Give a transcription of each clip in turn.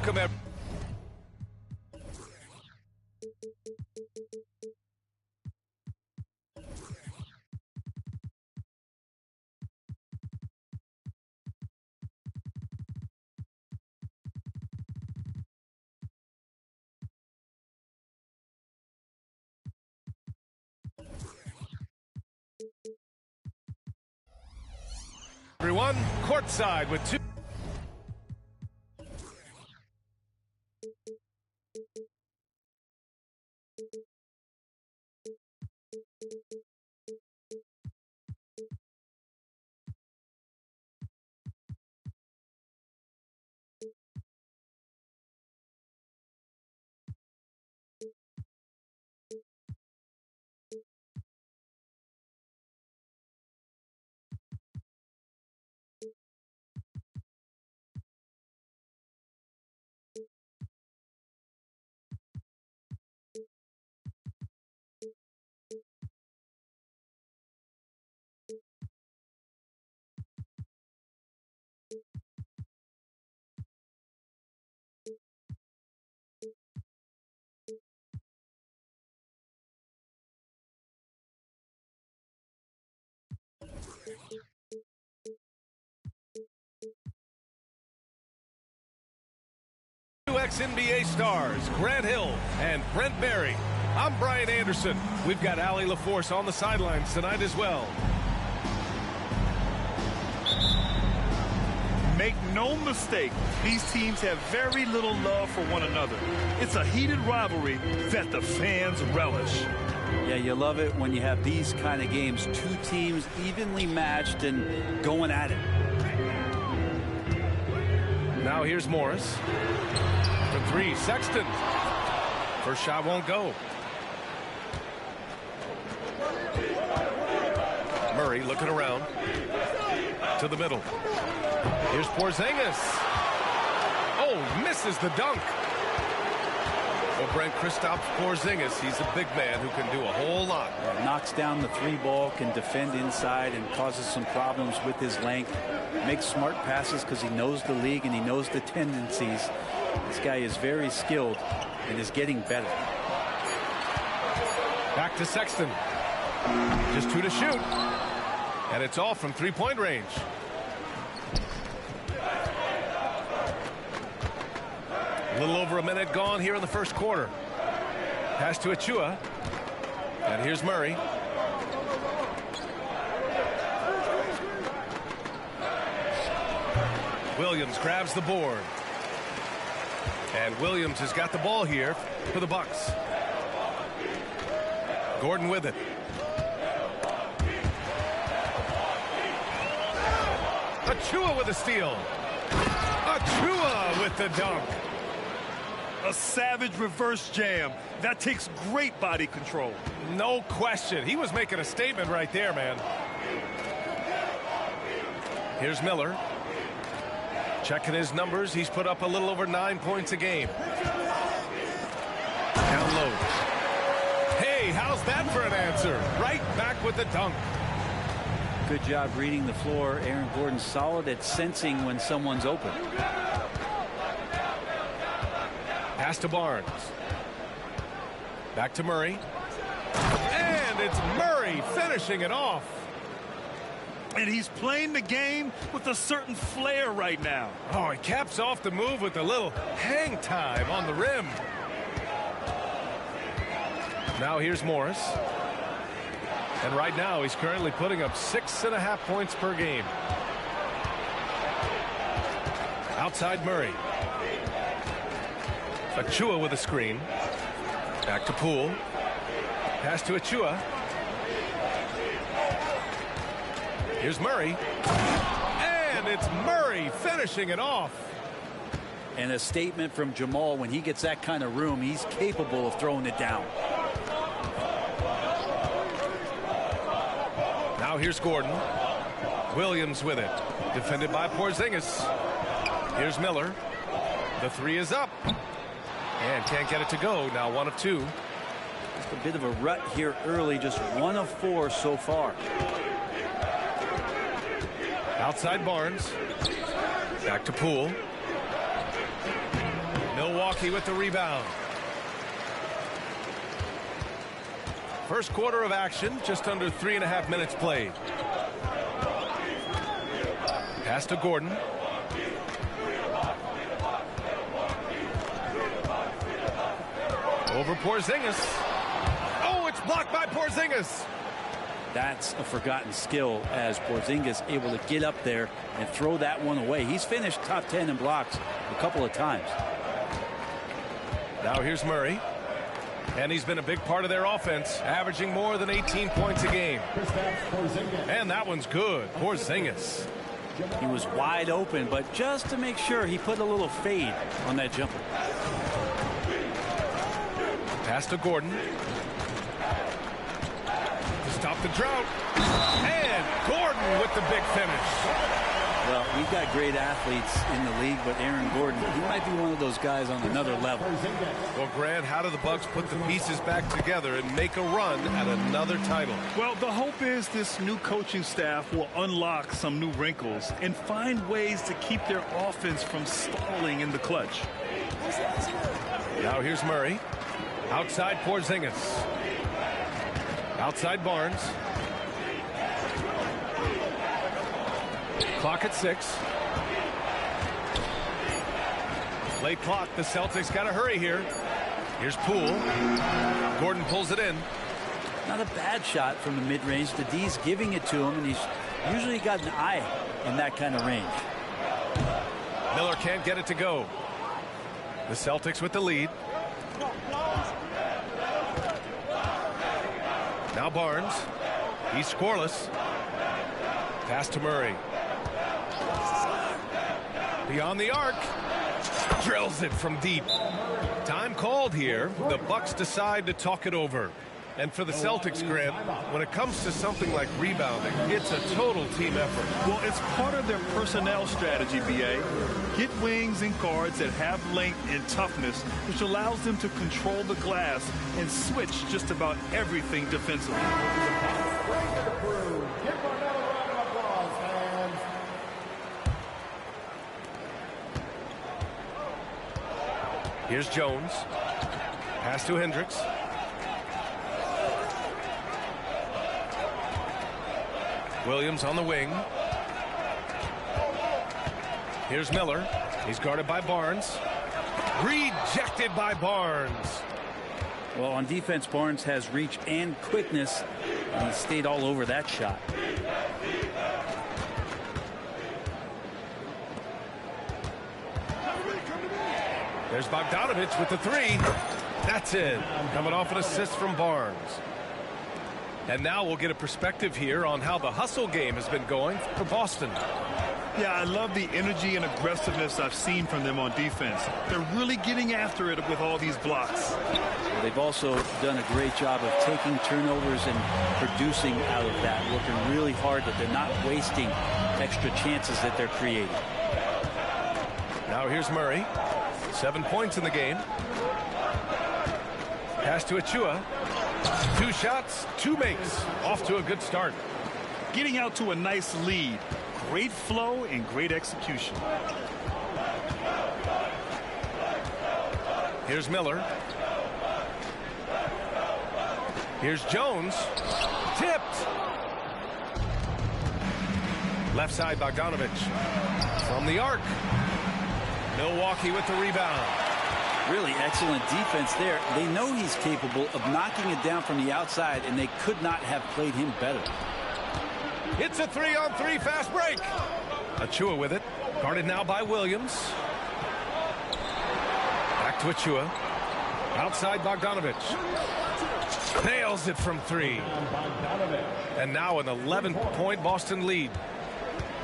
Welcome, everyone. Everyone, courtside with two. Two ex-NBA stars, Grant Hill and Brent Barry. I'm Brian Anderson. We've got Allie LaForce on the sidelines tonight as well. Make no mistake, these teams have very little love for one another. It's a heated rivalry that the fans relish. Yeah, you love it when you have these kind of games. Two teams evenly matched and going at it. Now here's Morris. For three, Sexton. First shot won't go. Murray looking around. To the middle. Here's Porzingis. Oh, misses the dunk. Well, Brent, Kristaps Porzingis, he's a big man who can do a whole lot. Knocks down the three ball, can defend inside, and causes some problems with his length. Makes smart passes because he knows the league and he knows the tendencies. This guy is very skilled and is getting better. Back to Sexton. Just two to shoot. And it's all from three-point range. A little over a minute gone here in the first quarter. Pass to Achua. And here's Murray. Williams grabs the board. And Williams has got the ball here for the Bucks. Gordon with it. Achua with a steal. Achua with the dunk. A savage reverse jam. That takes great body control. No question. He was making a statement right there, man. Here's Miller. Checking his numbers. He's put up a little over 9 points a game. Down low. Hey, how's that for an answer? Right back with the dunk. Good job reading the floor. Aaron Gordon's solid at sensing when someone's open. Pass to Barnes. Back to Murray. And it's Murray finishing it off. And he's playing the game with a certain flair right now. Oh, he caps off the move with a little hang time on the rim. Now here's Morris. And right now he's currently putting up 6.5 points per game. Outside Murray. Achua with a screen. Back to Poole. Pass to Achua. Here's Murray. And it's Murray finishing it off. And a statement from Jamal, when he gets that kind of room, he's capable of throwing it down. Now here's Gordon. Williams with it. Defended by Porzingis. Here's Miller. The three is up. And can't get it to go. Now 1 of 2. Just a bit of a rut here early. Just 1 of 4 so far. Outside Barnes. Back to Poole. Milwaukee with the rebound. First quarter of action, just under 3.5 minutes played. Pass to Gordon. Over Porzingis. Oh, it's blocked by Porzingis. That's a forgotten skill, as Porzingis able to get up there and throw that one away. He's finished top 10 in blocks a couple of times. Now here's Murray. And he's been a big part of their offense, averaging more than 18 points a game. And that one's good. Porzingis. He was wide open, but just to make sure, he put a little fade on that jumper. Pass to Gordon. To stop the drought. And Gordon with the big finish. Well, we've got great athletes in the league, but Aaron Gordon, he might be one of those guys on another level. Well, Grant, how do the Bucks put the pieces back together and make a run at another title? Well, the hope is this new coaching staff will unlock some new wrinkles and find ways to keep their offense from stalling in the clutch. Now here's Murray. Outside Porzingis. Outside Barnes. Clock at 6. Late clock. The Celtics got to hurry here. Here's Poole. Gordon pulls it in. Not a bad shot from the mid-range. The D's giving it to him, and he's usually got an eye in that kind of range. Miller can't get it to go. The Celtics with the lead. Now Barnes. He's scoreless. Pass to Murray. Beyond the arc. Drills it from deep. Time called here. The Bucks decide to talk it over. And for the Celtics, Grant, when it comes to something like rebounding, it's a total team effort. Well, it's part of their personnel strategy, B.A. Get wings and guards that have length and toughness, which allows them to control the glass and switch just about everything defensively. Here's Jones. Pass to Hendricks. Williams on the wing. Here's Miller. He's guarded by Barnes. Rejected by Barnes. Well, on defense, Barnes has reach and quickness, and he stayed all over that shot. There's Bogdanovich with the 3. That's it. Coming off an assist from Barnes. And now we'll get a perspective here on how the hustle game has been going for Boston. Yeah, I love the energy and aggressiveness I've seen from them on defense. They're really getting after it with all these blocks. They've also done a great job of taking turnovers and producing out of that, working really hard that they're not wasting extra chances that they're creating. Now here's Murray. 7 points in the game. Pass to Achua. 2 shots, 2 makes. Off to a good start. Getting out to a nice lead. Great flow and great execution. Here's Miller. Here's Jones. Tipped. Left side, Bogdanovich. From the arc. Milwaukee with the rebound. Really excellent defense there. They know he's capable of knocking it down from the outside, and they could not have played him better. It's a 3-on-3 fast break. Achua with it. Guarded now by Williams. Back to Achua. Outside Bogdanovich. Nails it from 3. And now an 11-point Boston lead.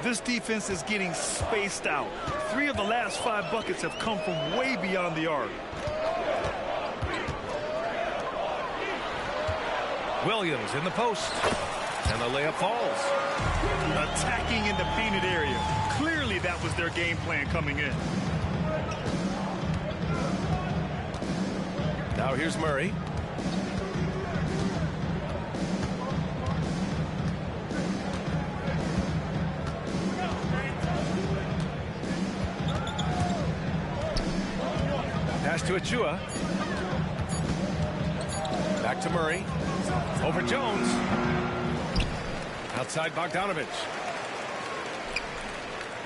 This defense is getting spaced out. 3 of the last 5 buckets have come from way beyond the arc. Williams in the post. And the layup falls. Attacking in the painted area. Clearly that was their game plan coming in. Now here's Murray. Pass to Achua. Back to Murray. Over Jones. Outside Bogdanovich.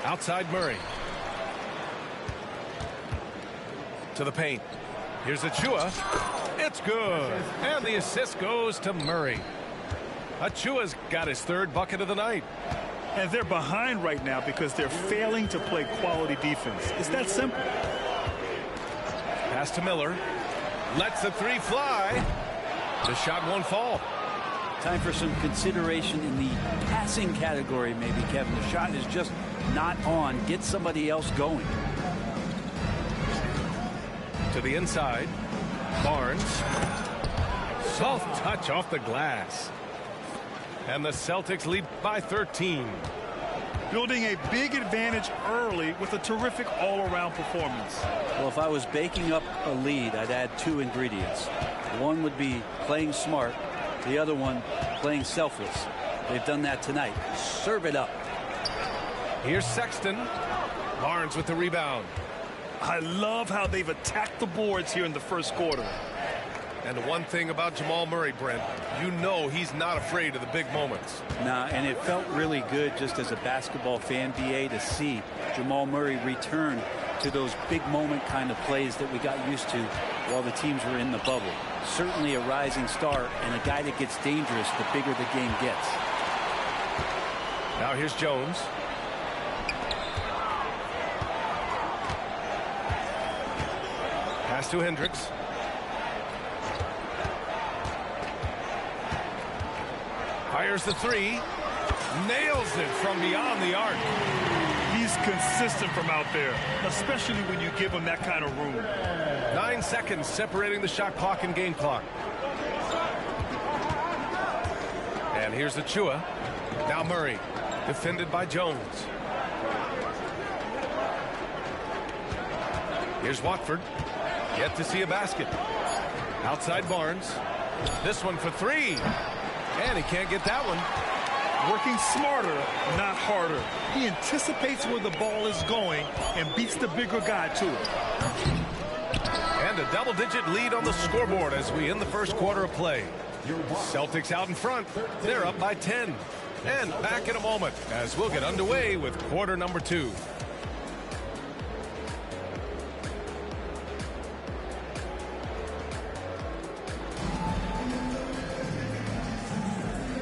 Outside Murray. To the paint. Here's Achua. It's good. And the assist goes to Murray. Achua's got his third bucket of the night. And they're behind right now because they're failing to play quality defense. It's that simple. Pass to Miller. Lets the three fly. The shot won't fall. Time for some consideration in the passing category, maybe, Kevin. The shot is just not on. Get somebody else going. To the inside. Barnes. Soft touch off the glass. And the Celtics lead by 13. Building a big advantage early with a terrific all-around performance. Well, if I was baking up a lead, I'd add two ingredients. One would be playing smart. The other one, playing selfless. They've done that tonight. Serve it up. Here's Sexton. Barnes with the rebound. I love how they've attacked the boards here in the first quarter. And the one thing about Jamal Murray, Brent, you know he's not afraid of the big moments. Nah, and it felt really good just as a basketball fan, BA, to see Jamal Murray return to those big moment kind of plays that we got used to while the teams were in the bubble. Certainly a rising star and a guy that gets dangerous the bigger the game gets. Now here's Jones. Pass to Hendricks. Fires the three. Nails it from beyond the arc. He's consistent from out there, especially when you give him that kind of room. 9 seconds separating the shot clock and game clock. And here's Achua. Now Murray, defended by Jones. Here's Watford. Yet to see a basket. Outside Barnes. This one for three. And he can't get that one. Working smarter, not harder. He anticipates where the ball is going and beats the bigger guy to it. And a double-digit lead on the scoreboard as we end the first quarter of play. Celtics out in front. They're up by 10. And back in a moment as we'll get underway with quarter number 2.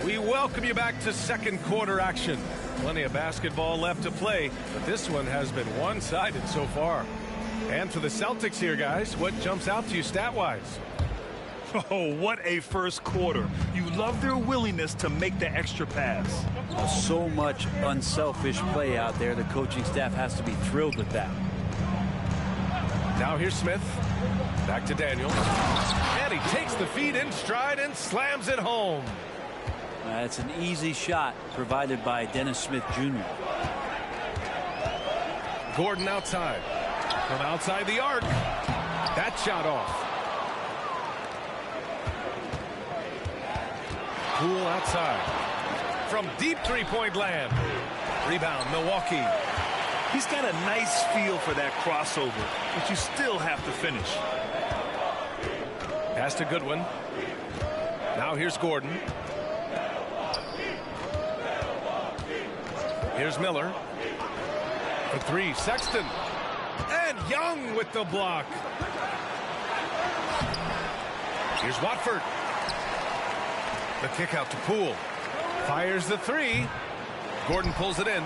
We welcome you back to second quarter action. Plenty of basketball left to play, but this one has been one-sided so far. And for the Celtics here, guys, what jumps out to you stat-wise? Oh, what a first quarter. You love their willingness to make the extra pass. So much unselfish play out there. The coaching staff has to be thrilled with that. Now here's Smith. Back to Daniels. And he takes the feed in stride and slams it home. It's an easy shot provided by Dennis Smith Jr. Gordon outside. From outside the arc. That shot off. Poole outside. From deep three-point land. Rebound, Milwaukee. He's got a nice feel for that crossover, but you still have to finish. Pass to Goodwin. Now here's Gordon. Here's Miller. For three, Sexton. And Young with the block. Here's Watford. The kick out to Poole. Fires the three. Gordon pulls it in.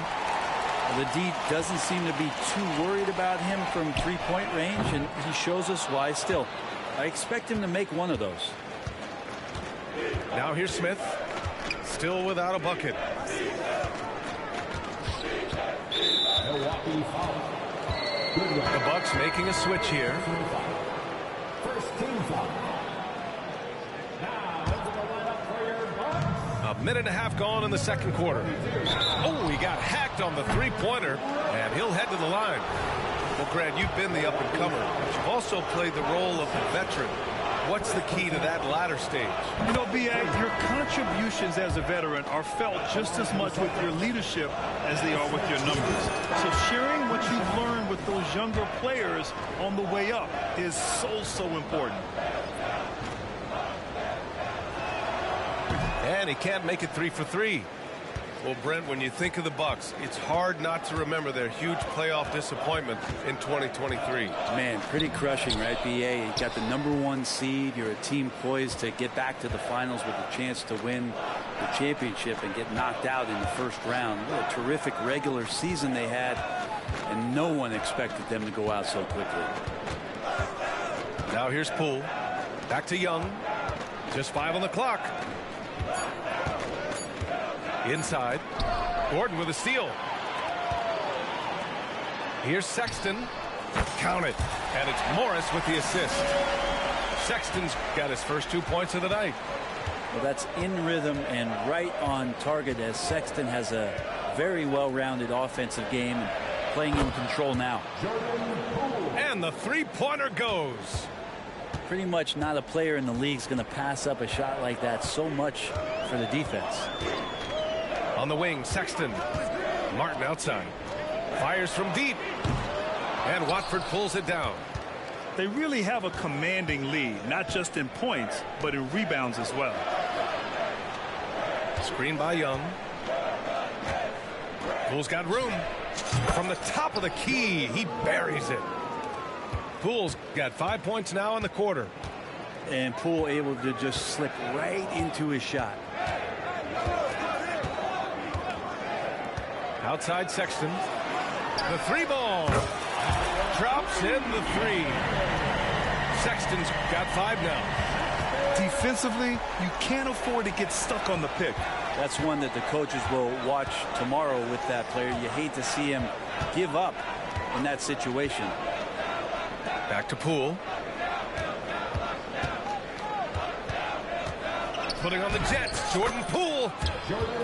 The D doesn't seem to be too worried about him from three-point range, and he shows us why still. I expect him to make one of those. Now here's Smith. Still without a bucket. The Bucks making a switch here. A minute and a half gone in the second quarter. Oh, he got hacked on the three-pointer, and he'll head to the line. Well, Grant, you've been the up-and-comer, but you've also played the role of the veteran. What's the key to that latter stage? You know, B.A., your contributions as a veteran are felt just as much with your leadership as they are with your numbers. So sharing what you've learned with those younger players on the way up is so important. And he can't make it 3 for 3. Well, Brent, when you think of the Bucks, it's hard not to remember their huge playoff disappointment in 2023. Man, pretty crushing, right, B.A.? You got the #1 seed. You're a team poised to get back to the finals with a chance to win the championship and get knocked out in the first round. What a terrific regular season they had, and no one expected them to go out so quickly. Now here's Poole. Back to Young. Just 5 on the clock. Inside. Gordon with a steal. Here's Sexton. Count it. And it's Morris with the assist. Sexton's got his first 2 points of the night. Well, that's in rhythm and right on target, as Sexton has a very well-rounded offensive game and playing in control now. And the three-pointer goes. Pretty much not a player in the league is going to pass up a shot like that so much for the defense. On the wing, Sexton. Martin outside. Fires from deep. And Watford pulls it down. They really have a commanding lead, not just in points, but in rebounds as well. Screen by Young. Poole's got room. From the top of the key, he buries it. Poole's got 5 points now in the quarter. And Poole able to just slip right into his shot. Outside Sexton. The 3 ball. Drops in the 3. Sexton's got 5 now. Defensively, you can't afford to get stuck on the pick. That's one that the coaches will watch tomorrow with that player. You hate to see him give up in that situation. Back to Poole. Putting on the Jets. Jordan Poole.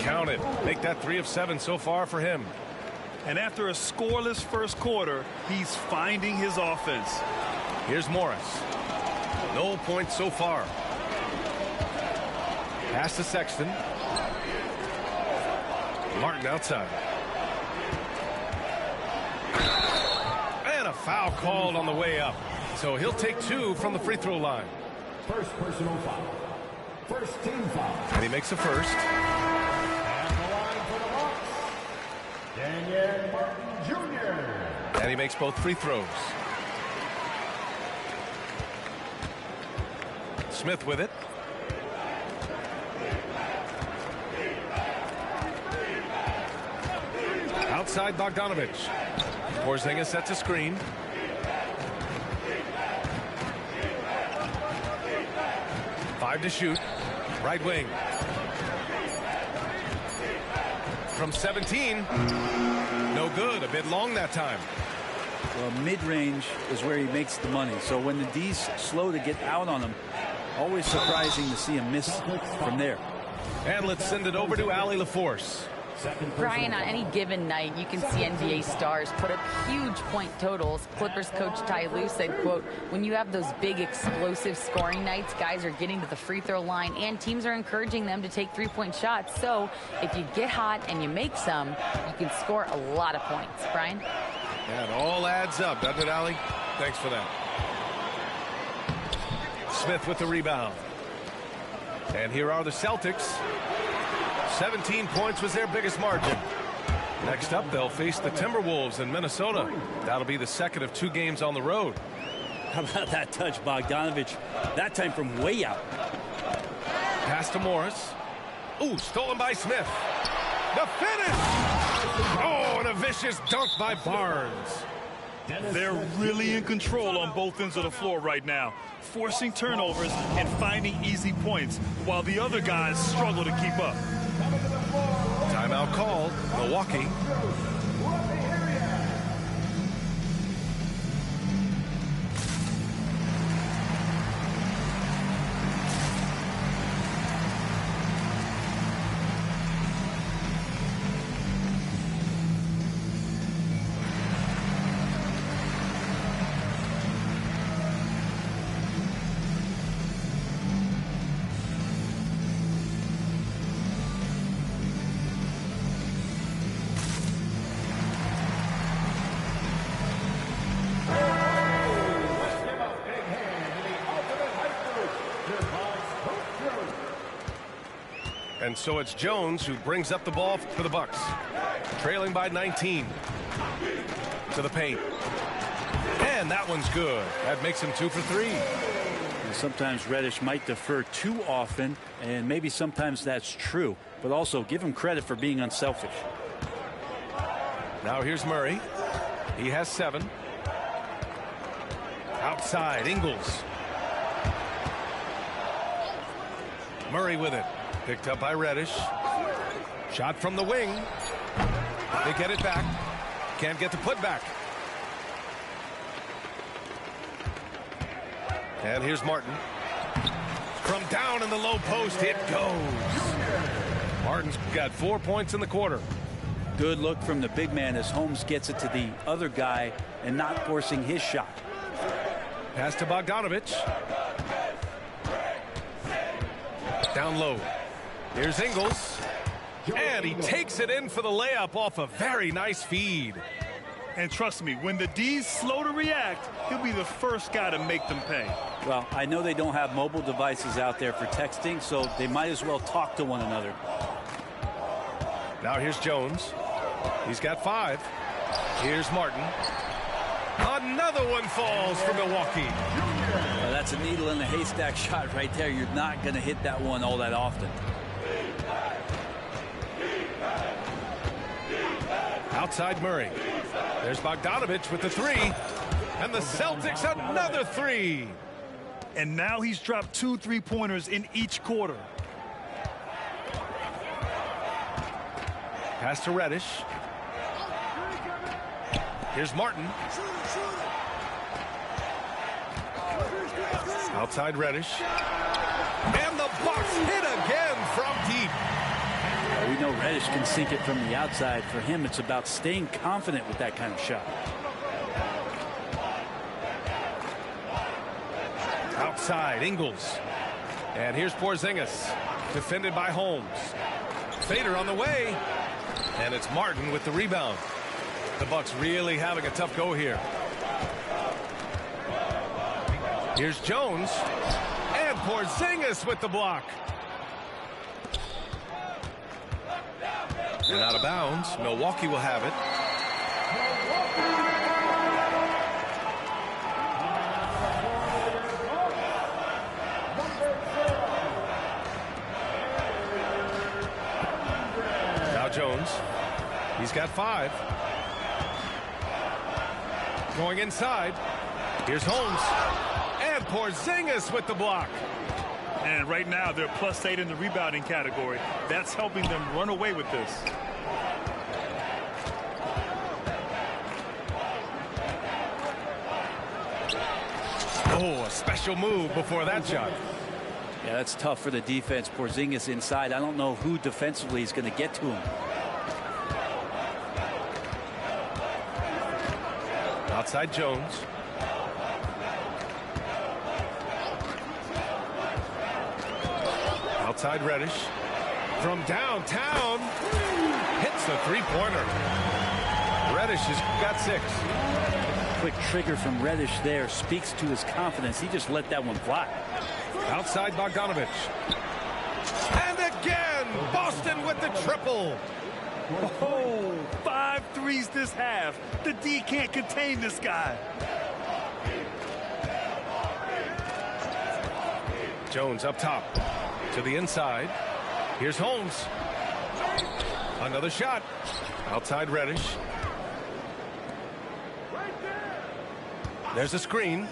Count it. Make that 3 of 7 so far for him. And after a scoreless first quarter, he's finding his offense. Here's Morris. No points so far. Pass to Sexton. Martin outside. And a foul called on the way up. So he'll take 2 from the free throw line. First personal foul. First team foul. And he makes the first. And the line for the Bucks, Daniel Martin Jr. And he makes both free throws. Smith with it. Outside Bogdanovich. Porzingis sets a screen. Five to shoot. Right wing. From 17. No good. A bit long that time. Well, mid-range is where he makes the money. So when the D's slow to get out on him, always surprising to see him miss from there. And let's send it over to Allie LaForce. Brian, on any given night, you can see NBA stars put up huge point totals. Clippers coach Ty Lue said, quote, when you have those big explosive scoring nights, guys are getting to the free throw line and teams are encouraging them to take three-point shots. So if you get hot and you make some, you can score a lot of points. Brian? Yeah, it all adds up, doesn't it, Allie? Thanks for that. Smith with the rebound. And here are the Celtics. 17 points was their biggest margin. Next up, they'll face the Timberwolves in Minnesota. That'll be the second of 2 games on the road. How about that touch, Bogdanovich? That time from way out. Pass to Morris. Ooh, stolen by Smith. The finish! Oh, and a vicious dunk by Barnes. They're really in control on both ends of the floor right now, forcing turnovers and finding easy points while the other guys struggle to keep up. Timeout called. Milwaukee. And so it's Jones who brings up the ball for the Bucks. Trailing by 19. To the paint. And that one's good. That makes him 2 for 3. And sometimes Reddish might defer too often, and maybe sometimes that's true. But also give him credit for being unselfish. Now here's Murray. He has 7. Outside, Ingles. Murray with it. Picked up by Reddish. Shot from the wing. They get it back. Can't get the putback. And here's Martin. From down in the low post, it goes. Martin's got 4 points in the quarter. Good look from the big man as Holmes gets it to the other guy and not forcing his shot. Pass to Bogdanovich. Down low. Here's Ingles. And he takes it in for the layup off a very nice feed. And trust me, when the D's slow to react, he'll be the first guy to make them pay. Well, I know they don't have mobile devices out there for texting, so they might as well talk to one another. Now here's Jones. He's got 5. Here's Martin. Another one falls for Milwaukee. That's a needle in the haystack shot right there. You're not going to hit that one all that often. Outside Murray. There's Bogdanovich with the 3. And the Celtics another 3. And now he's dropped 2 3-pointers in each quarter. Pass to Reddish. Here's Martin. Outside Reddish. And the Bucks hit again from deep. We know Reddish can sink it from the outside. For him, it's about staying confident with that kind of shot. Outside, Ingles. And here's Porzingis. Defended by Holmes. Fader on the way. And it's Martin with the rebound. The Bucks really having a tough go here. Here's Jones. And Porzingis with the block. And out of bounds. Milwaukee will have it. Now Jones. He's got 5. Going inside. Here's Holmes. And Porzingis with the block. And right now they're +8 in the rebounding category. That's helping them run away with this. Oh, a special move before that shot. Yeah, that's tough for the defense. Porzingis inside. I don't know who defensively is going to get to him. Outside Jones. Outside Reddish. From downtown. Hits the 3-pointer. Reddish has got 6. Quick trigger from Reddish there speaks to his confidence. He just let that one fly. Outside Bogdanovich. And again, Boston with the triple. Oh, 5 threes this half. The D can't contain this guy. Jones up top to the inside. Here's Holmes. Another shot. Outside Reddish. There's a screen.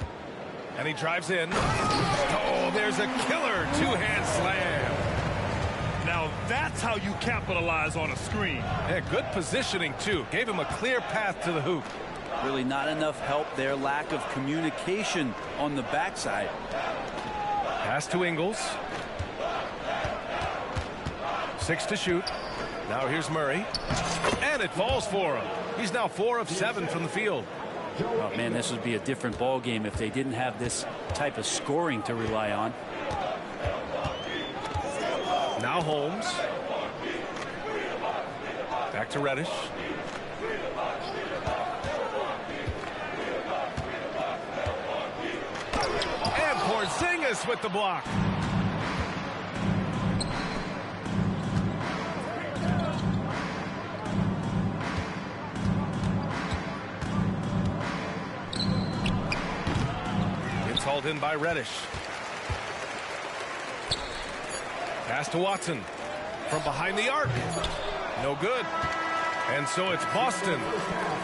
And he drives in. Oh, there's a killer 2-hand slam. Now that's how you capitalize on a screen. Yeah, good positioning, too. Gave him a clear path to the hoop. Really not enough help there. Lack of communication on the backside. Pass to Ingles. 6 to shoot. Now here's Murray. And it falls for him. He's now 4 of 7 from the field. Oh, man, this would be a different ball game if they didn't have this type of scoring to rely on. Now Holmes. Back to Reddish. And Porzingis with the block. held in by Reddish. Pass to Watson from behind the arc. No good. And so it's Boston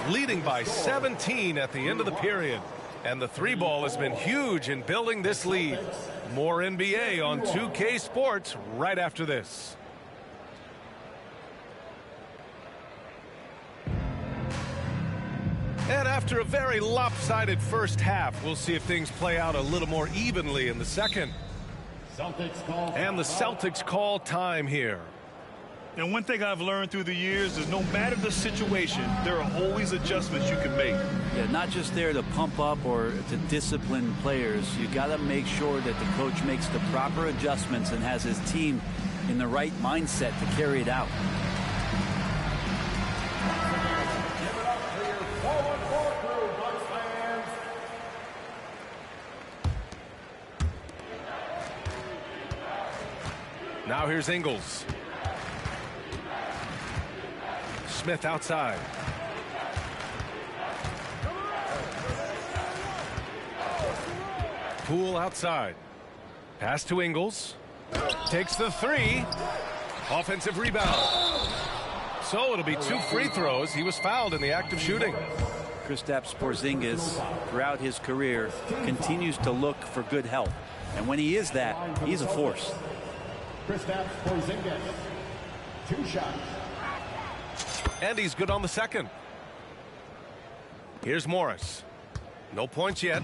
leading by 17 at the end of the period. And the three ball has been huge in building this lead. More NBA on 2K Sports right after this. And after a very lopsided first half, we'll see if things play out a little more evenly in the second. And the Celtics call time here. And one thing I've learned through the years is no matter the situation, there are always adjustments you can make. Yeah, not just there to pump up or to discipline players. You got to make sure that the coach makes the proper adjustments and has his team in the right mindset to carry it out. Now here's Ingles. Smith outside. Poole outside. Pass to Ingles. Takes the three. Offensive rebound. So it'll be 2 free throws. He was fouled in the act of shooting. Kristaps Porzingis, throughout his career, continues to look for good health. And when he is that, he's a force. Kristaps Porzingis, 2 shots. And he's good on the second. Here's Morris. No points yet.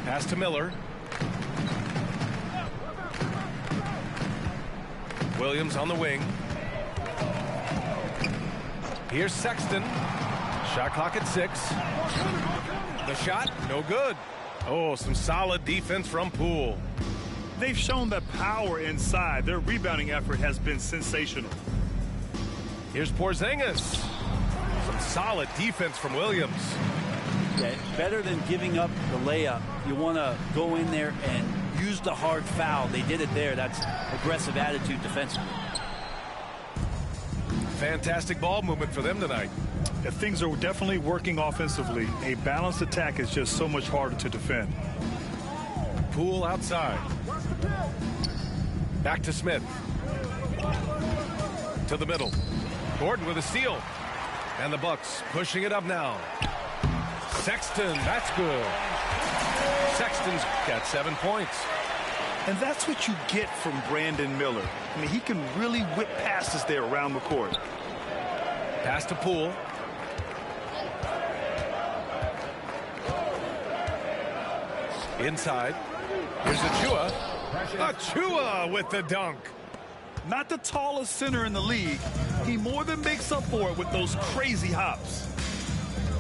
Pass to Miller. Williams on the wing. Here's Sexton. Shot clock at 6. The shot, no good. Oh, some solid defense from Poole. They've shown that power inside. Their rebounding effort has been sensational. Here's Porzingis. Some solid defense from Williams. Yeah, better than giving up the layup. You want to go in there and use the hard foul. They did it there. That's aggressive attitude defensively. Fantastic ball movement for them tonight. If things are definitely working offensively, a balanced attack is just so much harder to defend. Poole outside. Back to Smith. To the middle. Gordon with a steal. And the Bucks pushing it up now. Sexton, that's good. Sexton's got 7 points. And that's what you get from Brandon Miller. I mean, he can really whip passes there around the court. Pass to Poole. Inside. Here's Achua. Achua with the dunk. Not the tallest center in the league. He more than makes up for it with those crazy hops.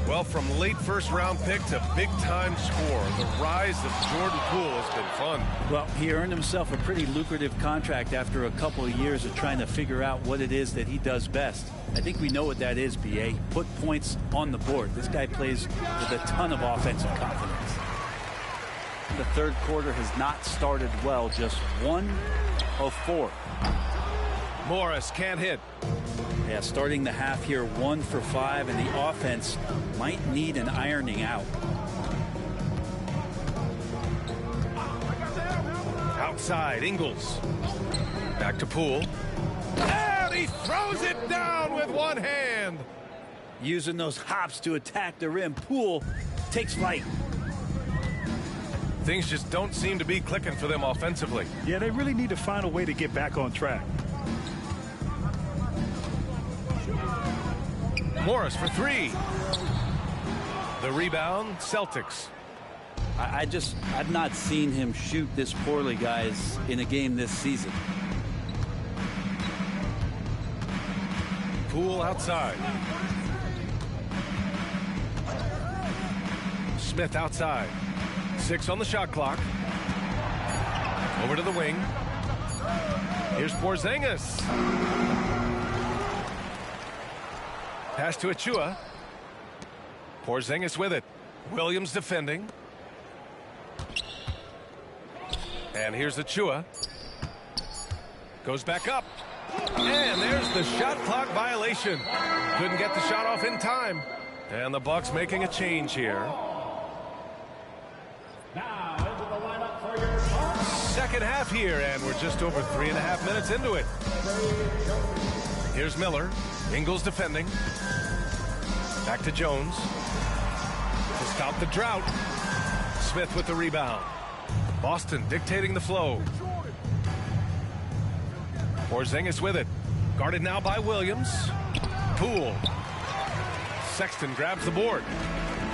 Well, from late first-round pick to big-time scorer, the rise of Jordan Poole has been fun. Well, he earned himself a pretty lucrative contract after a couple of years of trying to figure out what it is that he does best. I think we know what that is, B.A. Put points on the board. This guy plays with a ton of offensive confidence. The third quarter has not started well, just 1 of 4. Morris can't hit. Yeah, starting the half here 1 for 5, and the offense might need an ironing out. Outside, Ingles. Back to Poole. And he throws it down with one hand. Using those hops to attack the rim. Poole takes flight. Things just don't seem to be clicking for them offensively. Yeah, they really need to find a way to get back on track. Morris for 3. The rebound, Celtics. I've not seen him shoot this poorly, guys, in a game this season. Poole outside. Smith outside. 6 on the shot clock. Over to the wing. Here's Porzingis. Pass to Achua. Porzingis with it. Williams defending. And here's Achua. Goes back up. And there's the shot clock violation. Couldn't get the shot off in time. And the Bucks making a change here. Now into the lineup for your Second half here, and we're just over 3.5 minutes into it. Here's Miller. Ingles defending. Back to Jones. To stop the drought. Smith with the rebound. Boston dictating the flow. Porzingis with it. Guarded now by Williams. Poole. Sexton grabs the board.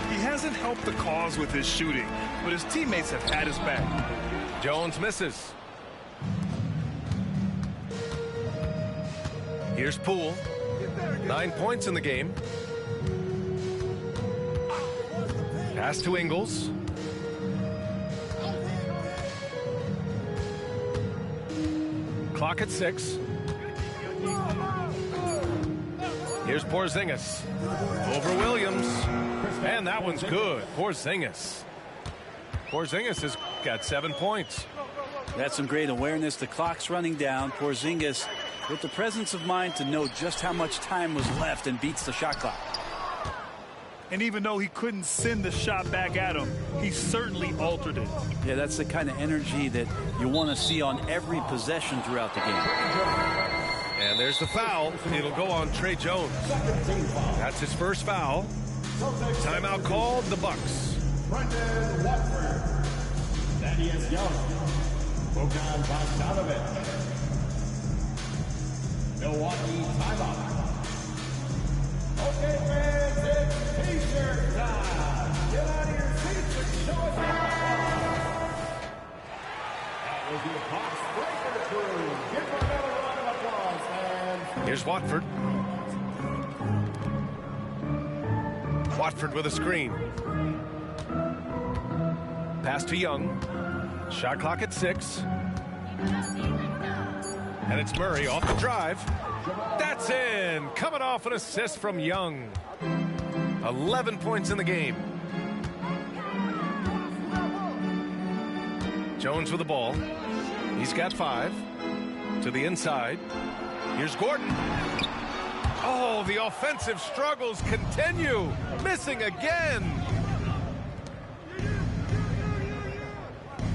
He hasn't helped the cause with his shooting, but his teammates have had his back. Jones misses. Here's Poole. 9 points in the game. Pass to Ingles. Clock at 6. Here's Porzingis. Over Williams. And that one's good. Porzingis. Porzingis has got 7 points. That's some great awareness. The clock's running down. Porzingis with the presence of mind to know just how much time was left and beats the shot clock. And even though he couldn't send the shot back at him, he certainly altered it. Yeah, that's the kind of energy that you want to see on every possession throughout the game. And there's the foul. It'll go on Trey Jones. That's his first foul. Timeout called, the Bucks. Brendan Watford. Thaddeus Young. Bogdan Bogdanovic. Milwaukee timeout. Okay, fans, it's T-shirt time. Get out of your seats and show us your applause. That was the Bucks breaker crew. Give them another round of applause, fans. Here's Watford. Watford with a screen. Pass to Young. Shot clock at 6. And it's Murray off the drive. That's in. Coming off an assist from Young. 11 points in the game. Jones with the ball. He's got 5. To the inside. Here's Gordon. Oh, the offensive struggles continue. Missing again.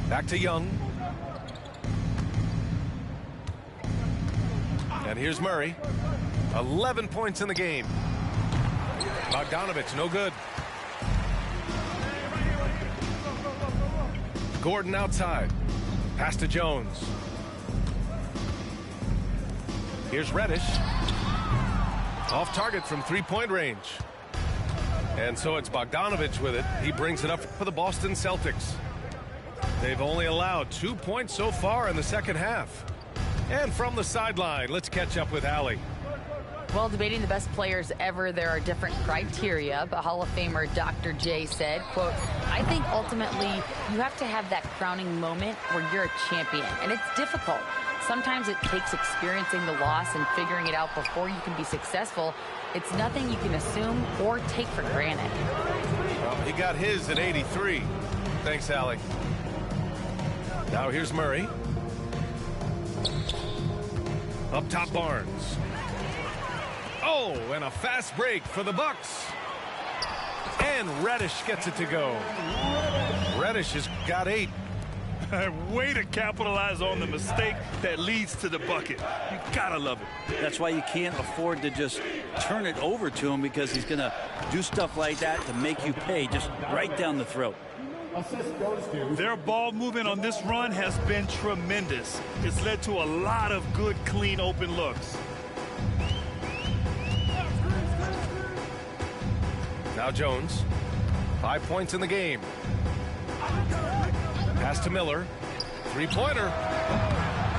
Back to Young. And here's Murray. 11 points in the game. Bogdanovic, no good. Gordon outside. Pass to Jones. Here's Reddish. Off target from 3-point range. And so it's Bogdanovic with it. He brings it up for the Boston Celtics. They've only allowed 2 points so far in the second half. And from the sideline, let's catch up with Allie. Well, debating the best players ever, there are different criteria, but Hall of Famer Dr. J said, quote, I think ultimately you have to have that crowning moment where you're a champion, and it's difficult. Sometimes it takes experiencing the loss and figuring it out before you can be successful. It's nothing you can assume or take for granted. Well, he got his at 83. Thanks, Allie. Now here's Murray. Up top, Barnes. Oh, and a fast break for the Bucks. And Reddish gets it to go. Reddish has got 8. Way to capitalize on the mistake that leads to the bucket. You gotta love it. That's why you can't afford to just turn it over to him, because he's going to do stuff like that to make you pay just right down the throat. Their ball movement on this run has been tremendous. It's led to a lot of good, clean, open looks. Now Jones. 5 points in the game. Pass to Miller. 3-pointer.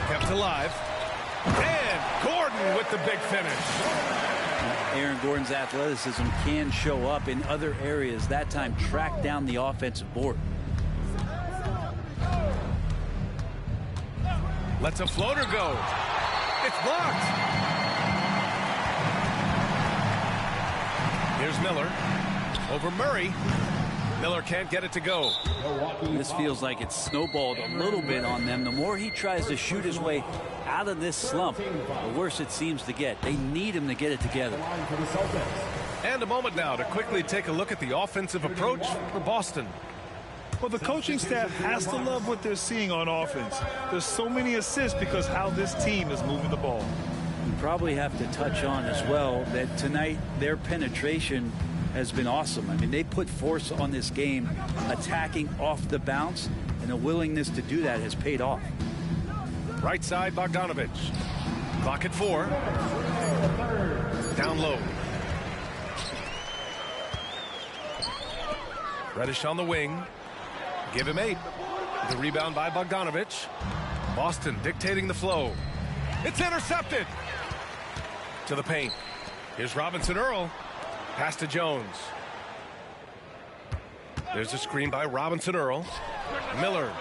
Kept alive. And Gordon with the big finish. Aaron Gordon's athleticism can show up in other areas. That time track down the offensive board. Lets a floater go. It's blocked. Here's Miller. Over Murray. Miller can't get it to go. This feels like it's snowballed a little bit on them. The more he tries to shoot his way out of this slump, the worse it seems to get. They need him to get it together. And a moment now to quickly take a look at the offensive approach for Boston. Well, the coaching staff has to love what they're seeing on offense. There's so many assists because how this team is moving the ball. You probably have to touch on as well that tonight their penetration has been awesome. I mean, they put force on this game, attacking off the bounce, and the willingness to do that has paid off. Right side, Bogdanovic. Clock at 4. Down low. Reddish on the wing. Give him 8. The rebound by Bogdanovic. Boston dictating the flow. It's intercepted. To the paint. Here's Robinson Earl. Pass to Jones. There's a screen by Robinson Earl. Miller.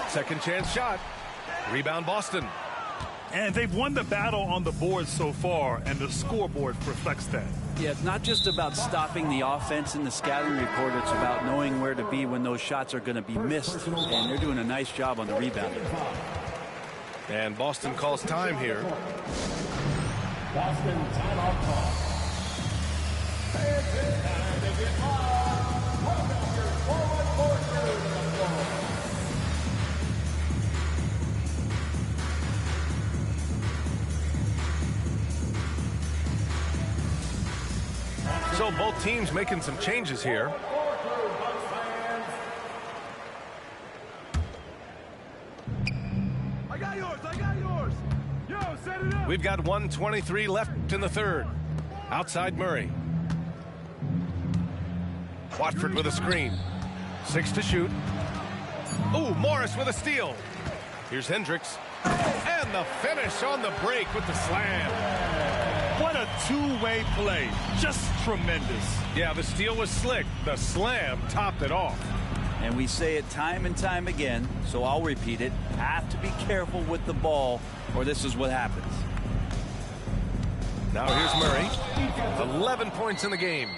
Second chance shot. Rebound Boston. And they've won the battle on the board so far, and the scoreboard reflects that. Yeah, it's not just about stopping the offense in the scouting report. It's about knowing where to be when those shots are going to be missed. And they're doing a nice job on the rebounding. And Boston calls time here. Boston timeout call. Fans, it's time to get live. Welcome your forward forces to the floor. So both teams making some changes here. I got yours. I got yours. Yo, set it up. We've got 1:23 left in the third. Outside Murray. Watford with a screen. 6 to shoot. Ooh, Morris with a steal. Here's Hendricks. And the finish on the break with the slam. What a two-way play. Just tremendous. Yeah, the steal was slick. The slam topped it off. And we say it time and time again, so I'll repeat it. Have to be careful with the ball, or this is what happens. Now here's Murray. 11 points in the game.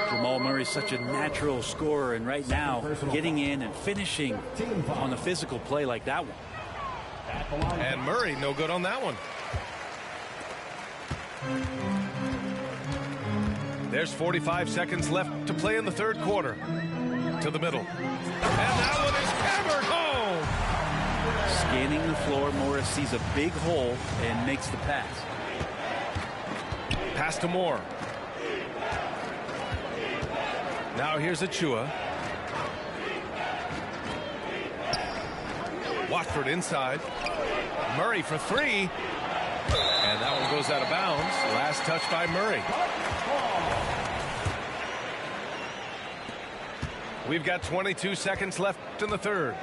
Jamal Murray's such a natural scorer, and right now, getting in and finishing on a physical play like that one. And Murray no good on that one. There's 45 seconds left to play in the third quarter. To the middle. And that one is hammered home. Scanning the floor, Morris sees a big hole and makes the pass. Pass to Moore. Now here's Achua. Watford inside. Murray for 3. And that one goes out of bounds. Last touch by Murray. We've got 22 seconds left in the third.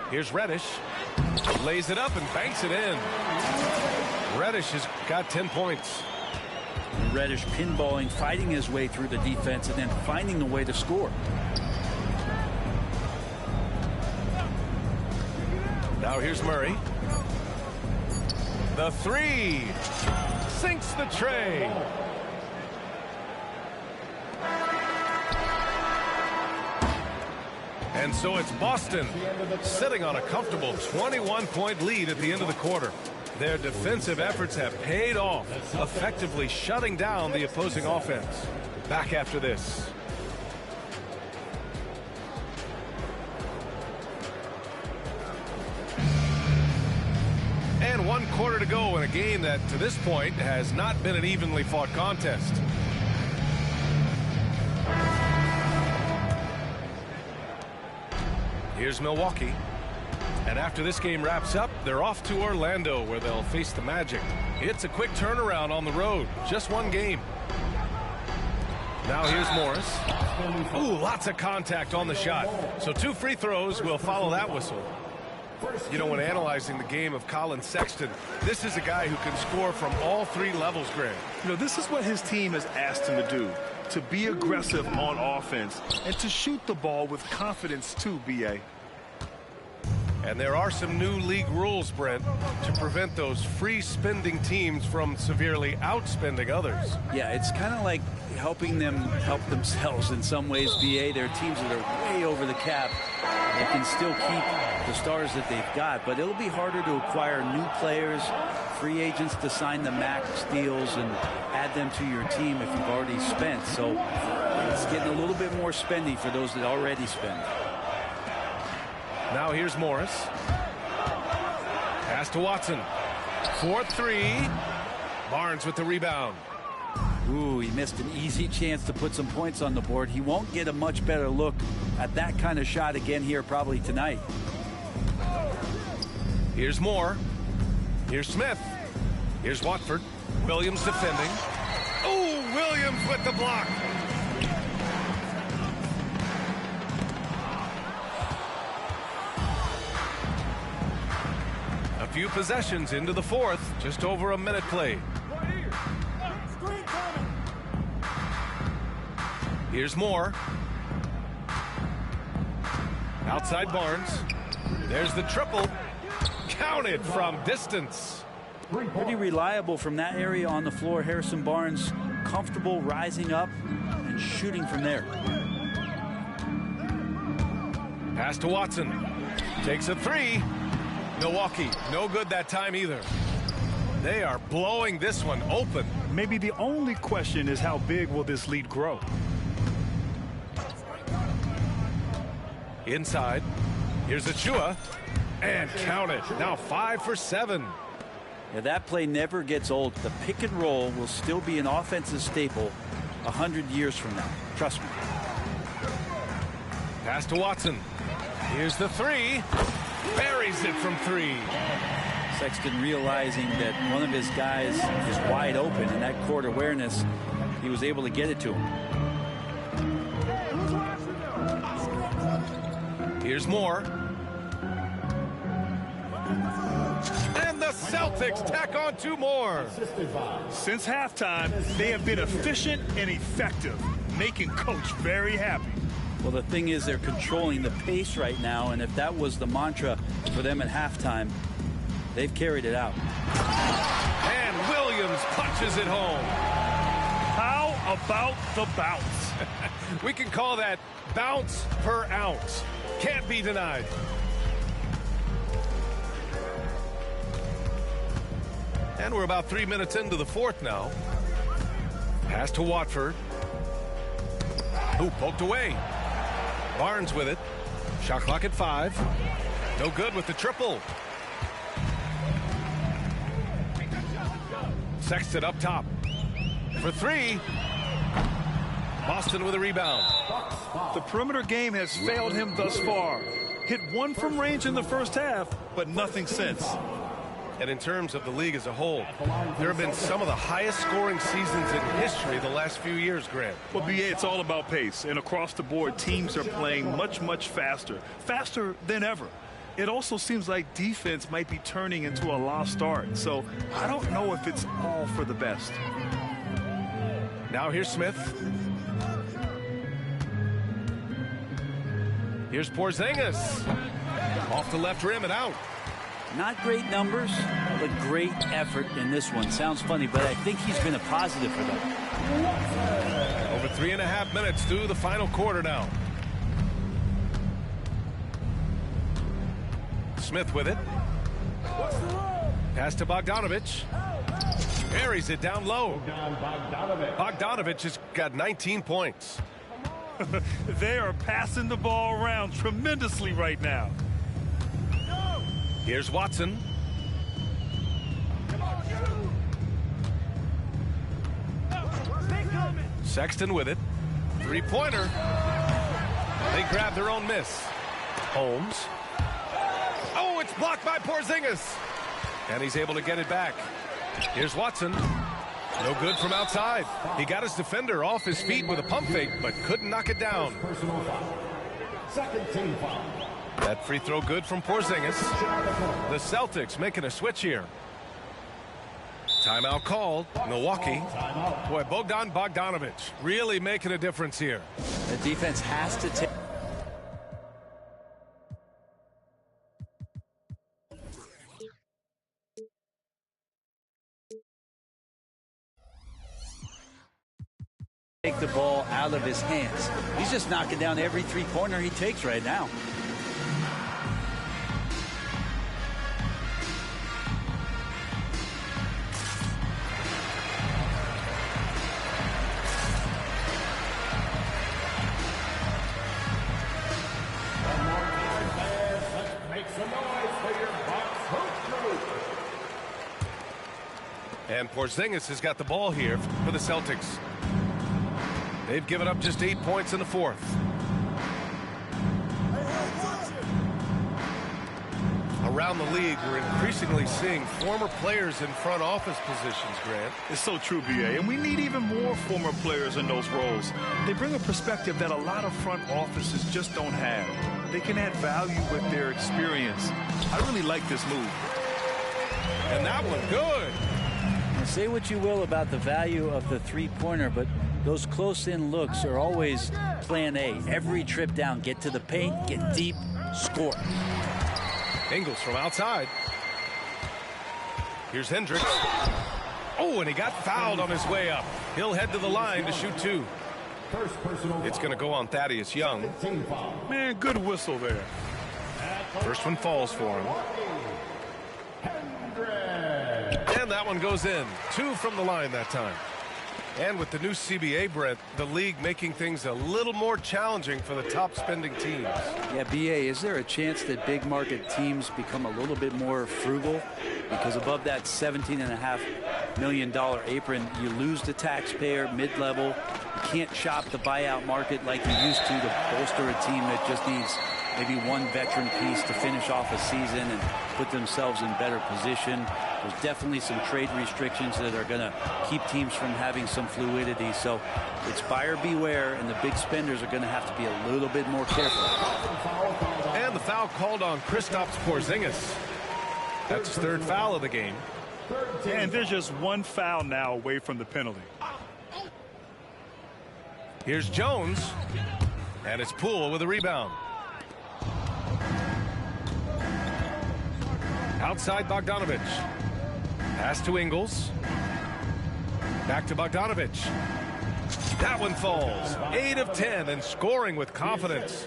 Here's Reddish. Lays it up and banks it in. Reddish has got 10 points. Reddish pinballing, fighting his way through the defense, and then finding the way to score. Now here's Murray. The 3. Sinks the tray. And so it's Boston sitting on a comfortable 21-point lead at the end of the quarter. Their defensive efforts have paid off, effectively shutting down the opposing offense. Back after this. And 1 quarter to go in a game that, to this point, has not been an evenly fought contest. Here's Milwaukee. And after this game wraps up, they're off to Orlando, where they'll face the Magic. It's a quick turnaround on the road. Just 1 game. Now here's Morris. Ooh, lots of contact on the shot. So 2 free throws will follow that whistle. You know, when analyzing the game of Colin Sexton, this is a guy who can score from all 3 levels, Grant. You know, this is what his team has asked him to do. To be aggressive on offense and to shoot the ball with confidence too, B.A. And there are some new league rules, Brent, to prevent those free spending teams from severely outspending others. Yeah, it's kind of like helping them help themselves in some ways, BA. There are teams that are way over the cap. They can still keep the stars that they've got, but it'll be harder to acquire new players, free agents to sign the max deals and add them to your team if you've already spent. So it's getting a little bit more spending for those that already spend. Now here's Morris. Pass to Watson. 4-3. Barnes with the rebound. Ooh, he missed an easy chance to put some points on the board. He won't get a much better look at that kind of shot again here probably tonight. Here's Moore. Here's Smith. Here's Watford. Williams defending. Oh, Williams with the block. A few possessions into the fourth. Just over a minute played. Here's Moore. Outside Barnes. There's the triple. Counted from distance. Pretty reliable from that area on the floor. Harrison Barnes comfortable rising up and shooting from there. Pass to Watson. Takes a three. Milwaukee, no good that time either. They are blowing this one open. Maybe the only question is how big will this lead grow? Inside. Here's Achua. And count it. Now 5 for 7. Yeah, that play never gets old. The pick and roll will still be an offensive staple 100 years from now. Trust me. Pass to Watson. Here's the three. Buries it from 3. Sexton realizing that one of his guys is wide open, and that court awareness, he was able to get it to him. Here's Moore. And the Celtics tack on 2 more. Since halftime, they have been efficient and effective, making Coach very happy. Well, the thing is, they're controlling the pace right now, and if that was the mantra for them at halftime, they've carried it out. And Williams punches it home. How about the bounce? We can call that bounce per ounce. Can't be denied. And we're about 3 minutes into the fourth now. Pass to Watford. Who poked away. Barnes with it. Shot clock at 5. No good with the triple. Sexton up top. For 3. Boston with a rebound. The perimeter game has failed him thus far. Hit 1 from range in the first half, but nothing since. And in terms of the league as a whole, there have been some of the highest scoring seasons in history the last few years, Grant. Well, BA, it's all about pace. And across the board, teams are playing much, much faster. Faster than ever. It also seems like defense might be turning into a lost art. So I don't know if it's all for the best. Now here's Smith. Here's Porzingis. Off the left rim and out. Not great numbers, but great effort in this one. Sounds funny, but I think he's been a positive for them. Over 3.5 minutes through the final quarter now. Smith with it. Pass to Bogdanovich. Buries it down low. Bogdanovich has got 19 points. They are passing the ball around tremendously right now. Here's Watson. Sexton with it. 3-pointer. They grab their own miss. Holmes. Oh, it's blocked by Porzingis. And he's able to get it back. Here's Watson. No good from outside. He got his defender off his feet with a pump fake, but couldn't knock it down. Second team foul. That free throw good from Porzingis. The Celtics making a switch here. Timeout called. Milwaukee. Boy, Bogdanovich really making a difference here. The defense has to take. Take the ball out of his hands. He's just knocking down every 3-pointer he takes right now. And Porzingis has got the ball here for the Celtics. They've given up just 8 points in the fourth. Around the league, we're increasingly seeing former players in front office positions, Grant. It's so true, BA, and we need even more former players in those roles. They bring a perspective that a lot of front offices just don't have. They can add value with their experience. I really like this move. And that one good. Now, say what you will about the value of the three-pointer, but those close-in looks are always plan A. Every trip down, get to the paint, get deep, score. Ingles from outside. Here's Hendricks. Oh, and he got fouled on his way up. He'll head to the line to shoot two. It's going to go on Thaddeus Young. Man, good whistle there. First one falls for him. And that one goes in. 2 from the line that time. And with the new CBA, Brent, the league making things a little more challenging for the top spending teams. Yeah, BA, is there a chance that big market teams become a little bit more frugal? Because above that $17.5 million apron, you lose the taxpayer mid-level. You can't shop the buyout market like you used to bolster a team that just needs maybe one veteran piece to finish off a season and put themselves in better position. There's definitely some trade restrictions that are going to keep teams from having some fluidity. So it's buyer beware, and the big spenders are going to have to be a little bit more careful. And the foul called on Kristaps Porzingis. That's his 3rd foul of the game. And there's just one foul now away from the penalty. Here's Jones. And it's Poole with a rebound. Outside Bogdanovich. Pass to Ingles. Back to Bogdanovich. That one falls. 8 of 10 and scoring with confidence.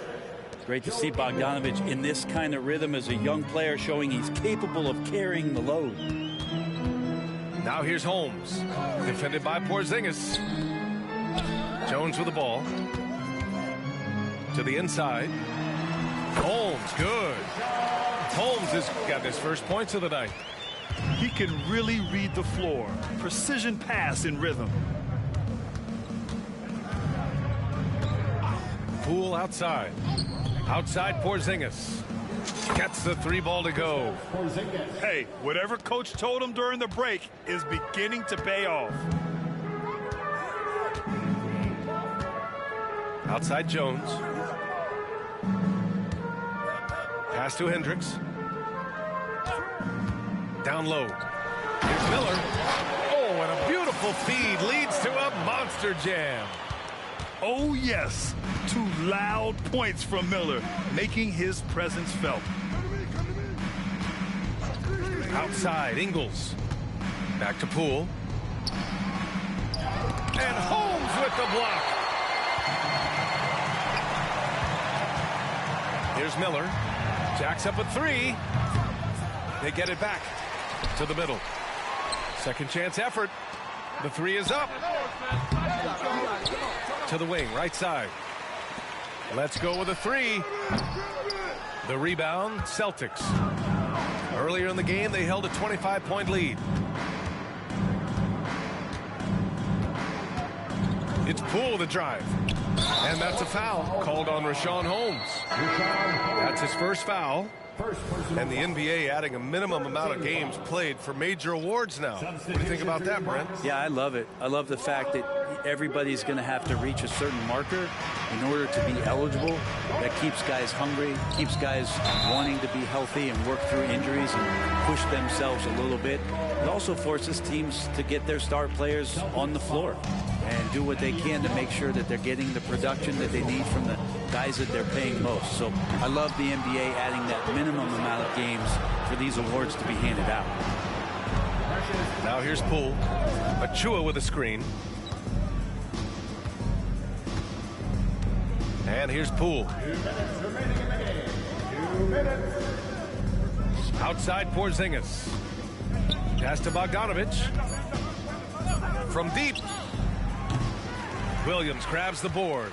Great to see Bogdanovich in this kind of rhythm as a young player, showing he's capable of carrying the load. Now here's Holmes. Defended by Porzingis. Jones with the ball. To the inside. Holmes, good. Holmes has got his first points of the night. He can really read the floor. Precision pass in rhythm. Poole outside. Outside Porzingis. Gets the 3 ball to go. Hey, whatever coach told him during the break is beginning to pay off. Outside Jones. Pass to Hendricks. Down low. Here's Miller. Oh, and a beautiful feed leads to a monster jam. Oh, yes. 2 loud points from Miller, making his presence felt. Outside, Ingles. Back to Poole. And Holmes with the block. Here's Miller. Jacks up a 3. They get it back to the middle. Second chance effort. The 3 is up. To the wing, right side. Let's go with a 3. The rebound, Celtics. Earlier in the game, they held a 25-point lead. It's Poole the drive. And that's a foul called on Rashawn Holmes. That's his first foul. And the NBA adding a minimum amount of games played for major awards now. What do you think about that, Brent? Yeah, I love it. I love the fact that everybody's going to have to reach a certain marker in order to be eligible. That keeps guys hungry, keeps guys wanting to be healthy and work through injuries and push themselves a little bit. It also forces teams to get their star players on the floor and do what they can to make sure that they're getting the production that they need from the guys that they're paying most. So I love the NBA adding that minimum amount of games for these awards to be handed out. Now here's Poole. Achua with a screen. And here's Poole. Outside Porzingis. Pass to Bogdanovich. From deep. Williams grabs the board.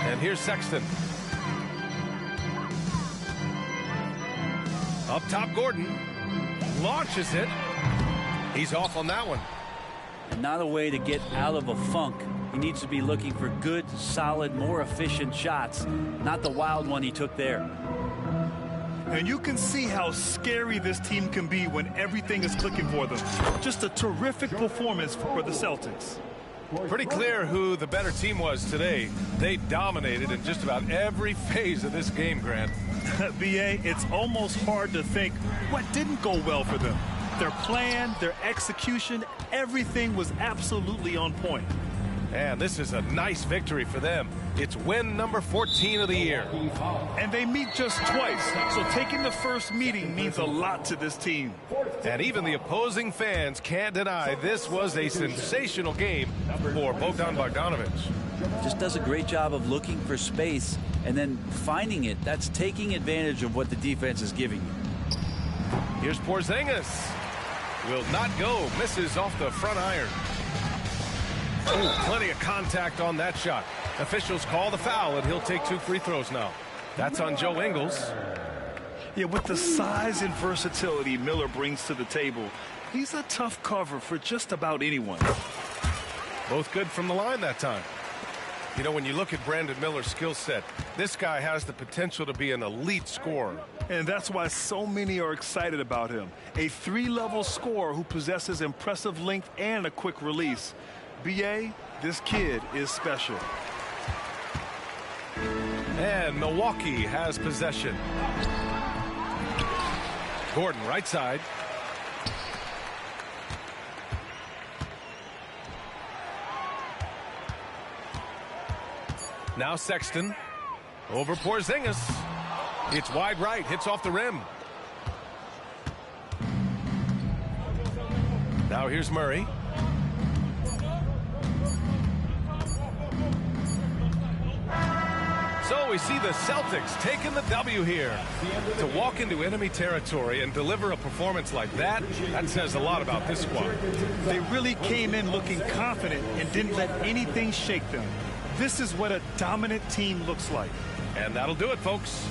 And here's Sexton. Up top, Gordon. launches it. He's off on that one. And not a way to get out of a funk. He needs to be looking for good, solid, more efficient shots, not the wild one he took there. And you can see how scary this team can be when everything is clicking for them. Just a terrific performance for the Celtics. Pretty clear who the better team was today. They dominated in just about every phase of this game, Grant. BA, it's almost hard to think what didn't go well for them. Their plan, their execution, everything was absolutely on point. And this is a nice victory for them. It's win number 14 of the year. And they meet just twice, so taking the first meeting means a lot to this team. And even the opposing fans can't deny this was a sensational game for Bogdan Bogdanovic. Just does a great job of looking for space and then finding it. That's taking advantage of what the defense is giving you. Here's Porzingis. Will not go. Misses off the front iron. Ooh, plenty of contact on that shot. Officials call the foul, and he'll take 2 free throws now. That's on Joe Ingles. Yeah, with the size and versatility Miller brings to the table, he's a tough cover for just about anyone. Both good from the line that time. You know, when you look at Brandon Miller's skill set, this guy has the potential to be an elite scorer. And that's why so many are excited about him. A 3-level scorer who possesses impressive length and a quick release. BA, this kid is special. And Milwaukee has possession. Gordon, right side. Now Sexton. Over Porzingis. It's wide right. Hits off the rim. Now here's Murray. So we see the Celtics taking the W here. To walk into enemy territory and deliver a performance like that, that says a lot about this squad. They really came in looking confident and didn't let anything shake them. This is what a dominant team looks like. And that'll do it, folks.